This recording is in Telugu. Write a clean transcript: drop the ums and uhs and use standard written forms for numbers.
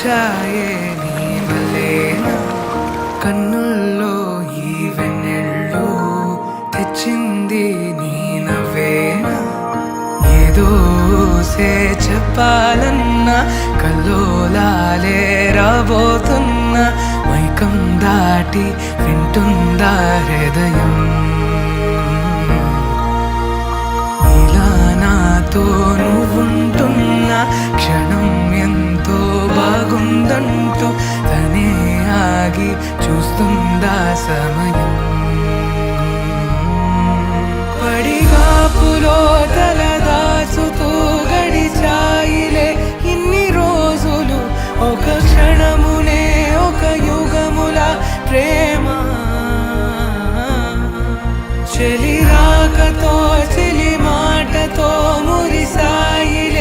వచ్చాయే నీ వల్లేనా కన్నుల్లో ఈ వెన్నెళ్ళు తెచ్చింది నీ నవ్వేనా ఏదో చెప్పాలన్నా కల్లోలాలే రాబోతున్నా మైకం దాటి వింటుందా హృదయం ఇలా నాతో నువ్వుంటున్న క్షణం ఎంతో బాగుందంటూ తనే ఆగి చూస్తుందా సమయం పడిగాపులో తలదాచుతూ గడిచాయిలే ఇన్ని రోజులు ఒక క్షణమునే ఒక యుగముల ప్రేమ చెలి రాకతో చెలి మాటతో మురిసాయిలే